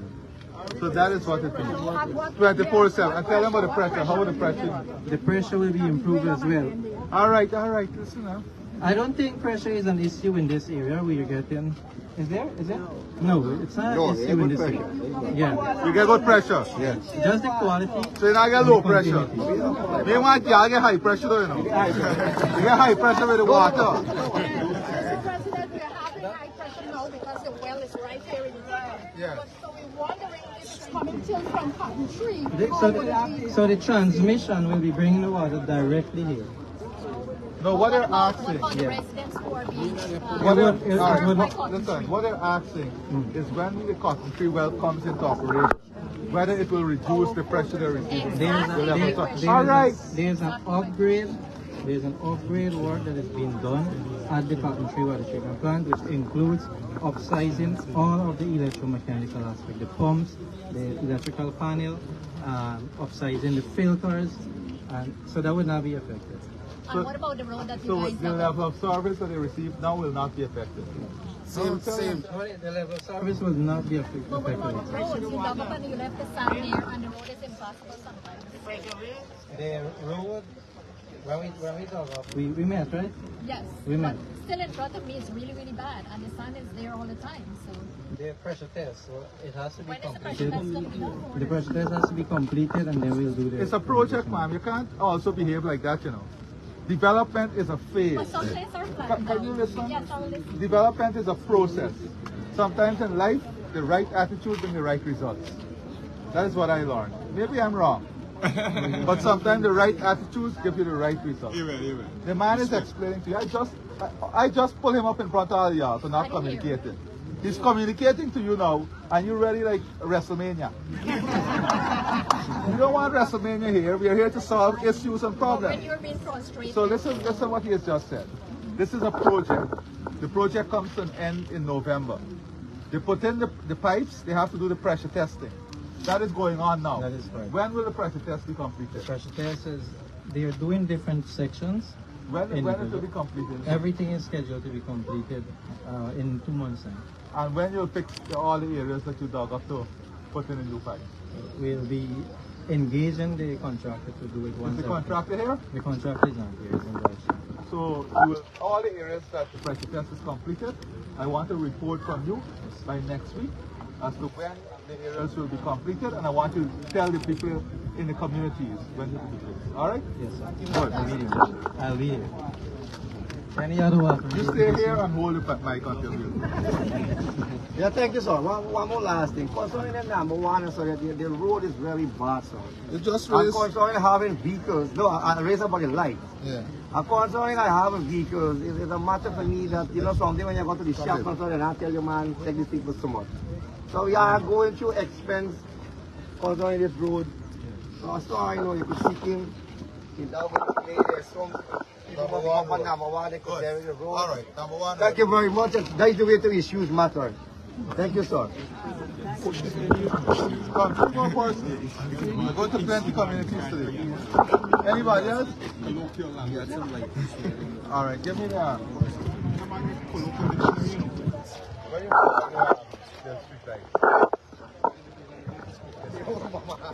So that is what it means. 24/7. And tell them about the pressure. How will the pressure be? The pressure will be improved as well. All right. Listen now. I don't think pressure is an issue in this area where you're getting... Is there? No, it's not an issue in this area. Yeah. You get good pressure? Yes. Just the quality. So you not get low pressure? Me want y'all get high pressure though, you know. You get high pressure with the water. Mr. President, we are having high pressure now because the well is right here in the ground. Yeah. So we're wondering if it's coming till from cotton tree. So the transmission will be bringing the water directly here. No, what they're asking. What residents who are being... Listen, what they're asking is when the cotton tree well comes into operation, whether it will reduce the pressure they're receiving. There's an upgrade. There's an upgrade work that is being done at the cotton tree water treatment plant, which includes upsizing all of the electromechanical aspects, the pumps, the electrical panel, upsizing the filters, and so that would not be affected. And what about the road that you So guys the level of service that they receive now will not be affected. Same. The level of service will not be affected. But what about the roads? You dug up and you left the sand there, and the road is impossible sometimes. The road, when we dug up, we met, right? Yes. We met. But still in front of me is really, really bad, and the sand is there all the time. So The pressure test, so it has to be when is the completed. pressure test going to be done? The pressure test has to be completed, and then we'll do the... It's a project, ma'am. You can't also behave like that, you know. Development is a phase. But some places are flat. Can you listen? Yes, I will listen. Development is a process. Sometimes in life, the right attitude brings the right results. That is what I learned. Maybe I'm wrong. But sometimes the right attitudes give you the right result. The man is explaining to you. I just pull him up in front of all y'all for not communicating. He's communicating to you now, and you're ready like WrestleMania. We don't want WrestleMania here. We are here to solve issues and problems. So listen what he has just said. This is a project. The project comes to an end in November. They put in the pipes. They have to do the pressure testing. That is going on now. That is correct. When will the pressure test be completed? The pressure test is, they are doing different sections. When it will be completed? Everything is scheduled to be completed in 2 months' time. And when you'll fix all the areas that you dug up to put in a new pipe? We'll be engaging the contractor to do it once. Is the contractor here? The contractor is not here, he's in Belgium. So all the areas that the pressure test is completed, I want a report from you by next week as to when the areas will be completed, and I want you to tell the people in the communities when it will be fixed. All right? Yes, sir. Good. I'll be here. Any other one? You stay here and hold the mic until you. Yeah, thank you, sir. One more last thing. Concerning the number one, sir, the road is very bad, sir. You just raised... concerning having vehicles, no, I raised about the light. Yeah. And concerning I have vehicles, it's a matter for me that, you know, something when you go to the shop, concerning, I tell you, man, take these people so much. So we are going through expense concerning this road. So I saw, you know, you could see him. That would play there. Some people will come on number one, they could carry the road. All right, number one. Thank you very much. That's the way to issues matter. Thank you, sir. Come, two more persons. We're going to plenty communities today. Anybody else? All right, give me the...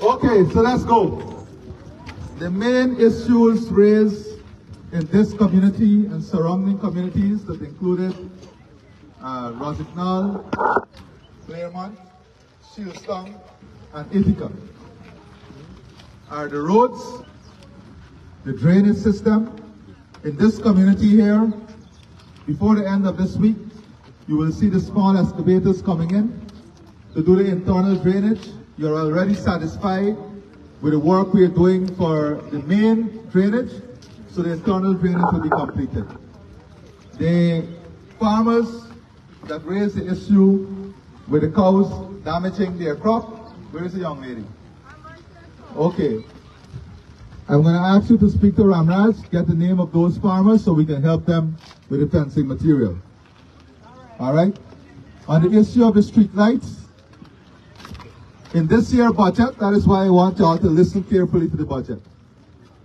Okay, so let's go. The main issues raised in this community and surrounding communities that included Rosignol, Claremont, Shieldstown, and Ithaca are the roads, the drainage system. In this community here, before the end of this week, you will see the small excavators coming in to do the internal drainage. You're already satisfied with the work we are doing for the main drainage, so the internal drainage will be completed. The farmers that raised the issue with the cows damaging their crop, where is the young lady? Okay. I'm going to ask you to speak to Ramraj, get the name of those farmers so we can help them with the fencing material. All right? On the issue of the street lights, in this year's budget, that is why I want y'all to listen carefully to the budget.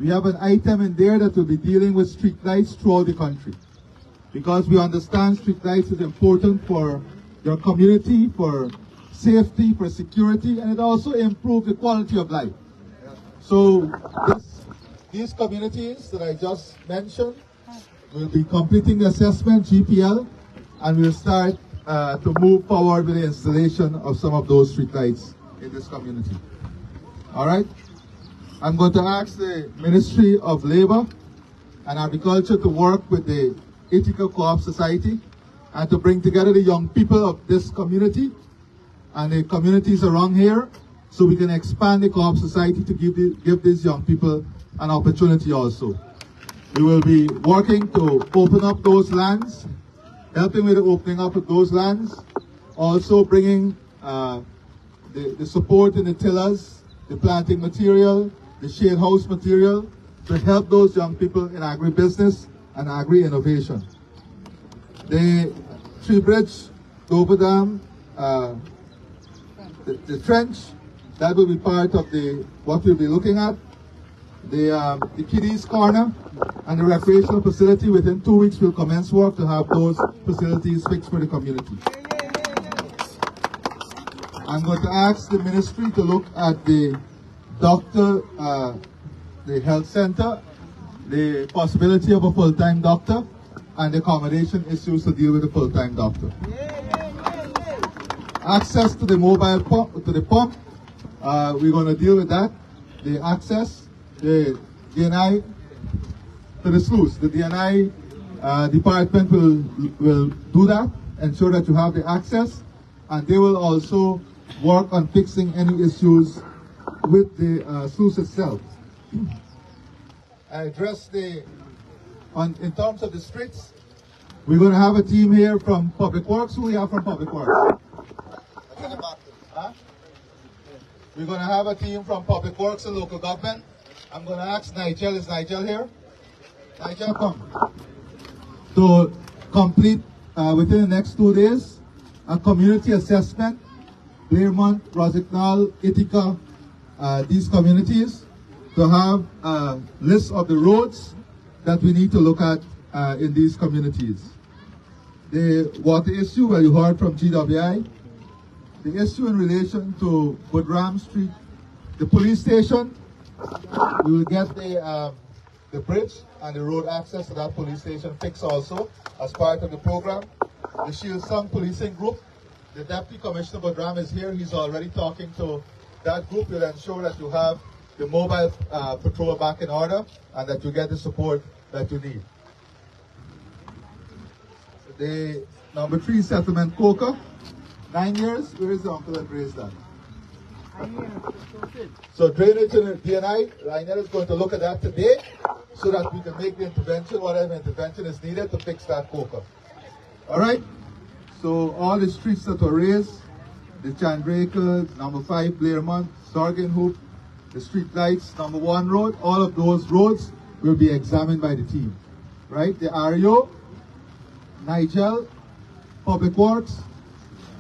We have an item in there that will be dealing with street lights throughout the country. Because we understand street lights is important for your community, for safety, for security, and it also improves the quality of life. So these communities that I just mentioned will be completing the assessment, GPL, and we'll start to move forward with the installation of some of those street lights in this community. All right? I'm going to ask the Ministry of Labor and Agriculture to work with the Ithaca Co-op Society and to bring together the young people of this community and the communities around here so we can expand the Co-op Society to give these young people an opportunity also. We will be working to open up those lands, helping with the opening up of those lands, also bringing the support in the tillers, the planting material, the shade house material to help those young people in agribusiness and agri-innovation. The Tree Bridge, Dover Dam, the trench, that will be part of what we'll be looking at. The Kiddies Corner and the recreational facility, within 2 weeks we'll commence work to have those facilities fixed for the community. I'm going to ask the ministry to look at the the health center, the possibility of a full-time doctor, and the accommodation issues to deal with the full-time doctor. Access to the mobile pump, we're going to deal with that. The access, the DNI to the sluice. The DNI department will do that, ensure that you have the access, and they will also work on fixing any issues with the sluice itself. I address in terms of the streets, we're going to have a team here from Public Works. Who we have from Public Works? Huh? We're going to have a team from Public Works and local government. I'm going to ask Nigel, is Nigel here? Nigel, come. To complete within the next 2 days a community assessment, Claremont, Rosignol, Ithaca, these communities, to have a list of the roads that we need to look at in these communities. The water issue, well, you heard from GWI. The issue in relation to Budram Street, the police station, we will get the bridge and the road access to that police station fixed also as part of the program. The Shield Song Policing Group, the Deputy Commissioner Budram is here. He's already talking to that group. Will ensure that you have the mobile patrol back in order and that you get the support that you need. The number 3 settlement, Coca, 9 years. Where is the uncle that raised that? So drainage and DNI, Lionel is going to look at that today so that we can make the intervention, whatever intervention is needed to fix that Coca. All right? So all the streets that were raised, the Chandraker, number 5 Blairmont, Sorgen Hoop, the street lights, number 1 road, all of those roads will be examined by the team. Right? The REO, Nigel, Public Works.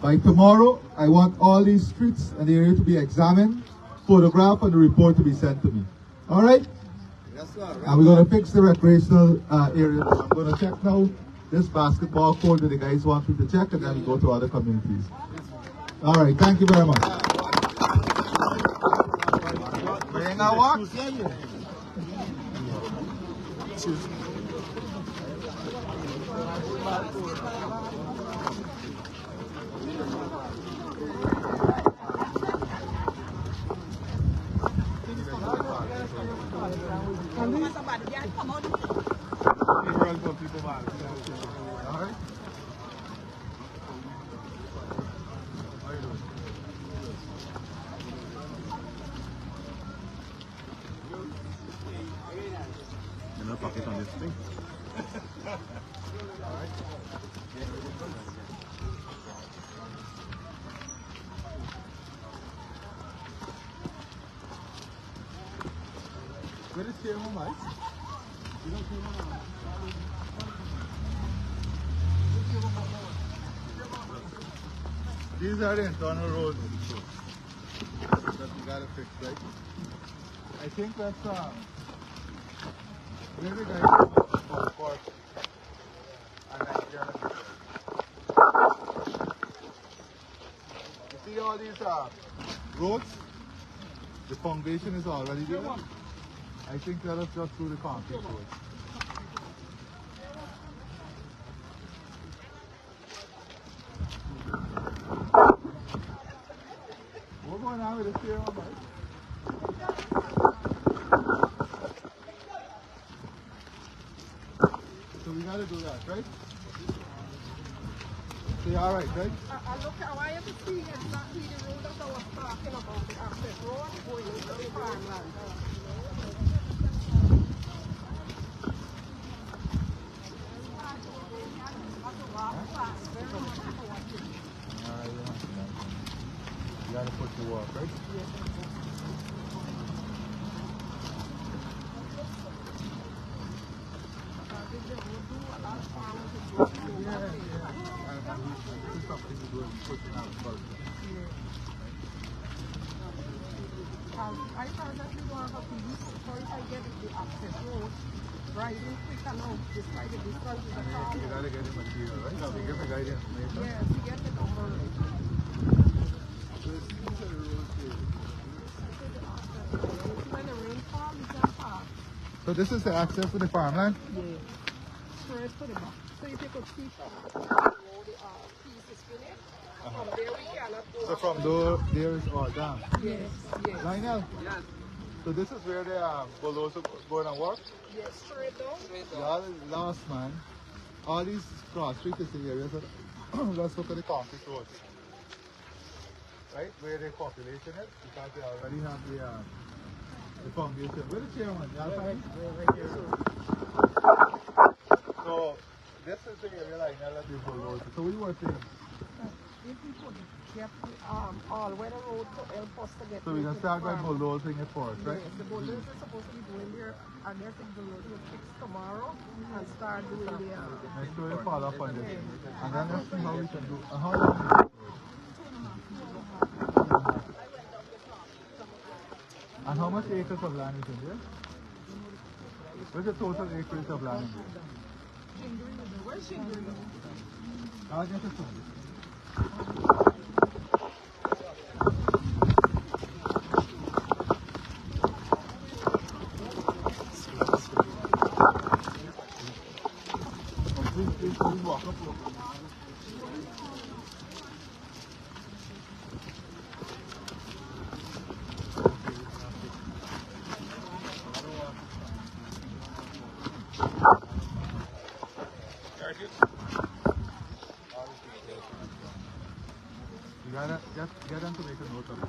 By tomorrow, I want all these streets and the area to be examined, photographed, and the report to be sent to me. All right? Yes, sir. And we're going to fix the recreational area. I'm going to check now this basketball court that the guys want me to check, and then we go to other communities. All right. Thank you very much. Bring our walk. Pocket on this thing. Where is K1, Mike? You don't K1. These are the internal roads that we gotta fix, right? I think that's where the guys of course and Nigeria. You see all these roads? The foundation is already there. I think let us just do the concrete road. We're going on with the steering on, right? So we gotta do that, right? So you're alright, right? I want you to see exactly the road that I was talking about, the access road going into the farmland. You gotta put the walk, right? I thought that we don't have to use it for if I get the access road, driving quick enough, despite the distance is a car. You gotta get the material, right? So we give the guy the information. Yes, we get the number right. So it's these are the roads here. When the rain falls, we can pass. So this is the access to the farmland? Yes. Straight to the back. So if you could see from how the piece is finished, from there we cannot go. So from there is all down? Yes, yes. Lionel? Yes. So this is where the bulldozer going to work? Yes, straight down. Y'all last man. All these cross streets is the areas that let's look at the concrete roads. right, where they're populating it, because they already have the foundation. Where the chairman? Right here. So this is the area like now that we bulldoze. So we were saying. If we could get all weather road to help us to get. So we can start by bulldozing it first, right? Yes, the bulldozer is supposed to be going there. I guess the bulldozer will fix tomorrow and start doing the. Make sure you follow up on this. And then let's see how we can do. How long is it? And how much acres of land is in there? What's the total acreage of land in there? Where's Shingri? I'll get it from you. Please walk up. You gotta get them to make a note of it.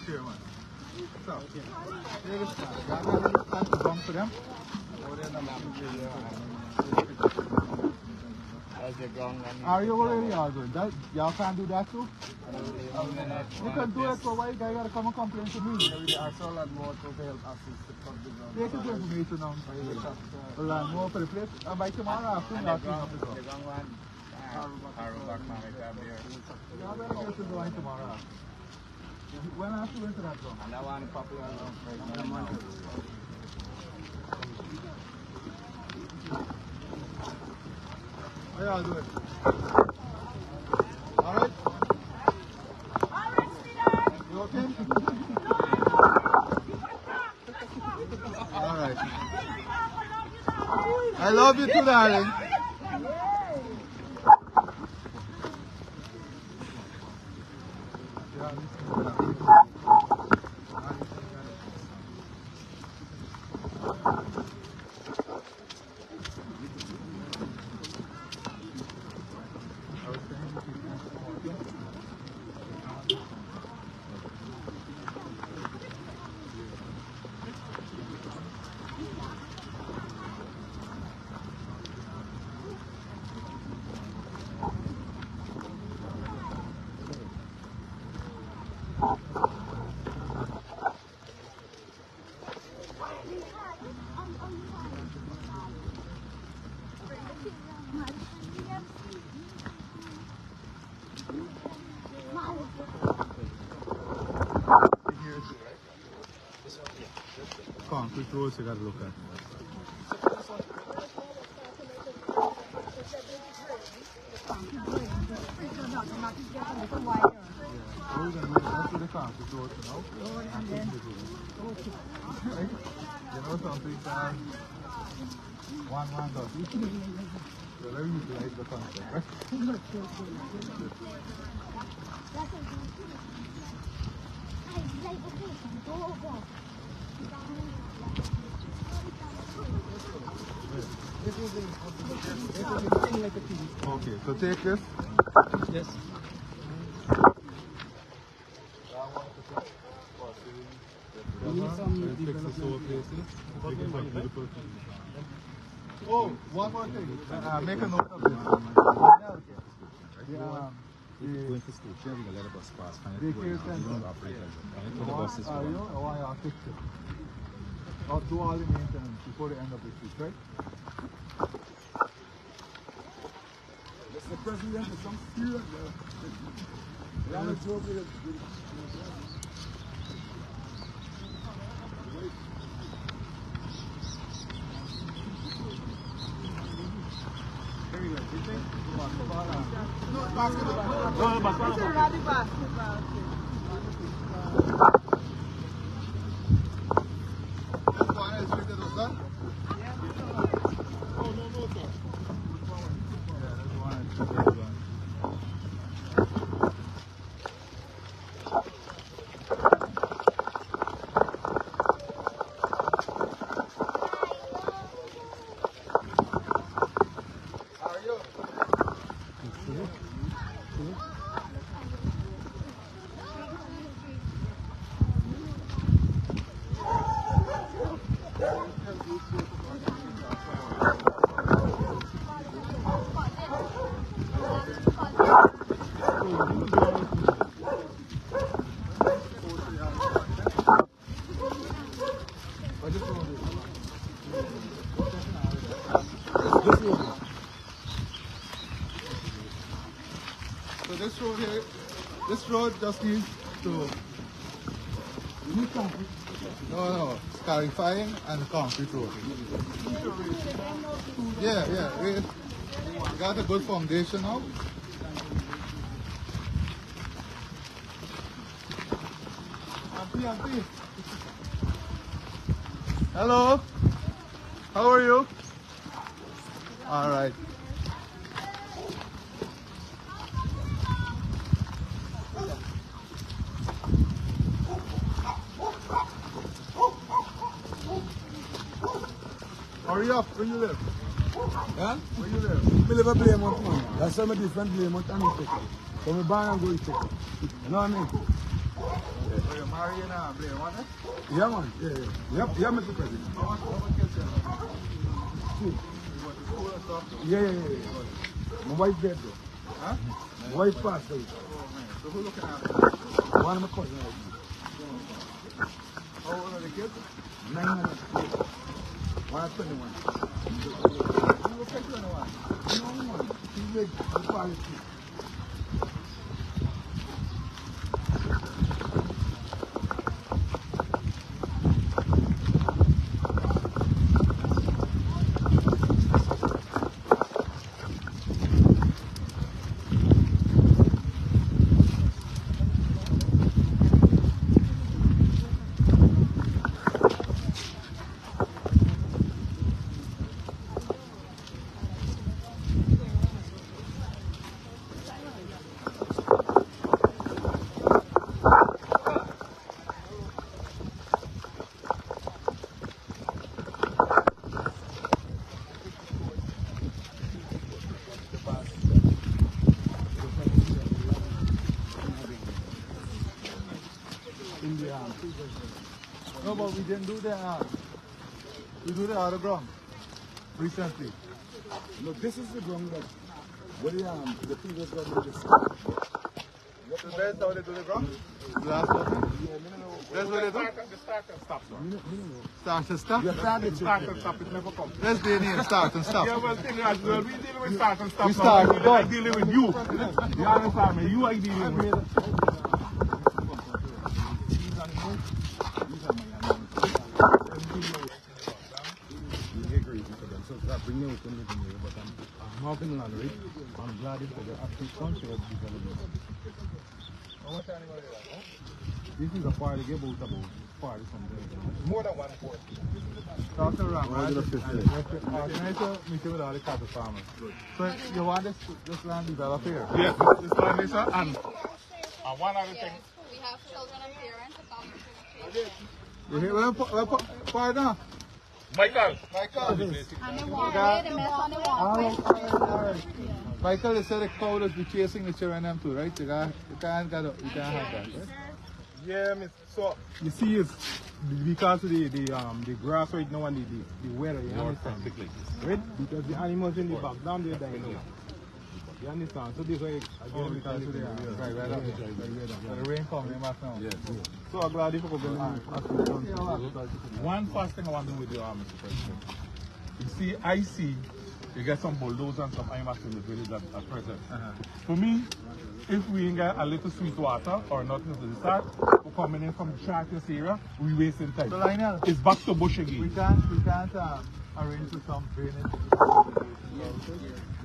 Chairman. So, here is time to bump to them. Are you already arguing? Y'all can't do that too? You can do it, so why you guys gotta come and complain to me? I saw land more to help assist the public. Take this information now. Land more for the place. And by tomorrow afternoon, I'll clean up the ground. Y'all better get to the line tomorrow. When after you went to that ground? And I want to popular now. How y'all doing? Alright? You okay? Alright. I love you too, darling. Concrete roads you gotta look at. We're gonna make most of the concrete roads now. And then right? You know something that one does. So let me utilize the concept, right? Okay, so take this. Yes. We need some Oh, one more thing. Make a note of this. Going to station, we let the bus pass. Find it They going care out. You don't center. operate like that. Find it for the buses. Are you? I want your picture. I'll do all the maintenance before the end of the week, right? Mr. President, there's some serious So this road here, this road just needs to. No, it's clarifying and concrete road. Yeah, we got a good foundation now. Auntie. Hello. How are you? All right. Hurry up, where you live? Huh? Where you live? I live a Blaymont, man. That's why I'm a different Blaymont and Ithaca. So I'm born and go Ithaca. You know what I mean? So you're marrying Blaymont, eh? Yeah, man. Yeah, Mr. President. How much kids you have? Two. You went to school and stuff? Yeah. My wife dead though. Huh? My wife passed away. Oh, man. So who looking after you? One of my cousins right now. How old are the kids? 9 and 8. One at 21. You look at 21. No, man. She's big. She's probably too. No, but we didn't do the we do the other ground recently. Look, this is the ground that the previous government just So that's how they do the ground? Last one? That's what they do? The start and stop. Start and stop? You start and stop, it never comes. That's the name, start and stop. Yeah, well, we dealing with start and stop. We start, I'm dealing with you. You understand me? You are dealing with. I'm helping on it. I'm glad it's the active country of development. This is a party, give out about party something. More than 1 quart. Talk around, right? Organize a meeting with all the cattle farmers. So you want this land developed here? Yes, this land is and one other thing. We have children and parents. You hear what partner? Michael. And the walkway, the mess on the walkway. Michael, they said the cow will be chasing the children them too, right? You can't have that, right? Yeah, so you see, it's because of the grass right now and the weather, you understand? Right? Because the animals in the back down there dying out. You understand? So this way, again, because of the dry weather. The rain coming back now. Yes. So I'm glad if you could one first thing I want to do with you, Mr. President. You see, I see you get some bulldozers and some IMAX in the village at present. For me, if we ain't get a little sweet water or nothing to the start, we're coming in from the Charters area, we wasting time. So Lionel, it's back to bush again. We can't arrange for some drainage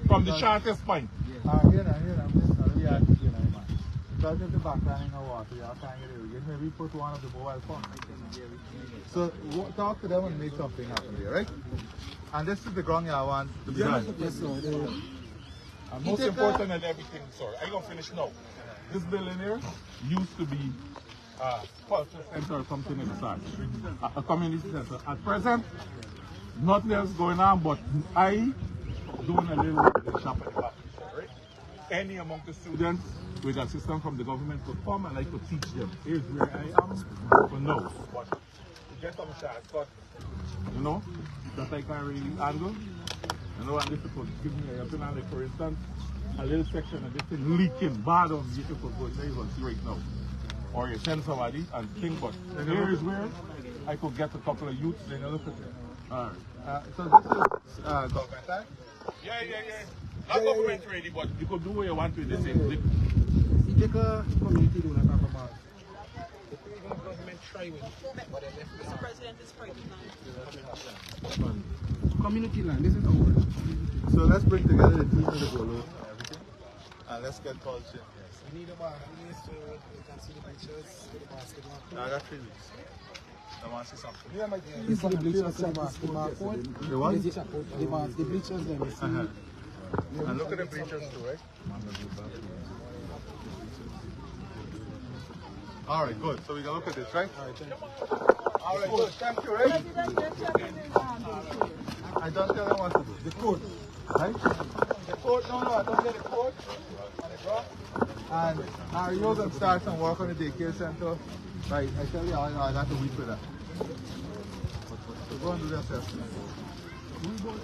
from the Charters point. Because of the background of water, you can't get irrigated. Maybe put one of the mobile pumps. So talk to them and make something happen there, right? And this is the ground you want to be done. Yes, sir. And most important than everything, sorry, I'm going to finish now. This building here used to be a culture center or something in the start, a community center. At present, nothing else going on, but I doing a little shop at the back, right? Any among the students with assistance from the government could come and I could teach them. Here's where I am for now. But to get some shots, but you know, that I can really handle. You know, and this could give me a opinion, like for instance, a little section of this thing leaking bad on you could go there right now. Or you send somebody and think, but here is where I could get a couple of youths, then you look at it. Alright. So this is government, right? Yeah. Not government ready, but you could do what you want with the same thing. Ithaca community do not talk about. The government try with it, but they left Mr. President, it's private land. Community land, this is our. So let's bring together the team of the Bolo and everything, and let's get culture. We need about 3 weeks so we can see the bleachers, see the basketball. I got 3 weeks. I want to see something. Yeah, you see the bleachers, see the basketball court. The what? The bleachers, then you see. And look at the bleachers too, right? Alright, good. So we can look at this, right? Alright, good. Thank you, right? I don't tell them what to do. The code, right? The code, no, I don't get the code on the ground. And you're going to start some work on the daycare center. Right, I tell you, I got a week for that. So go and do the assessment. We go to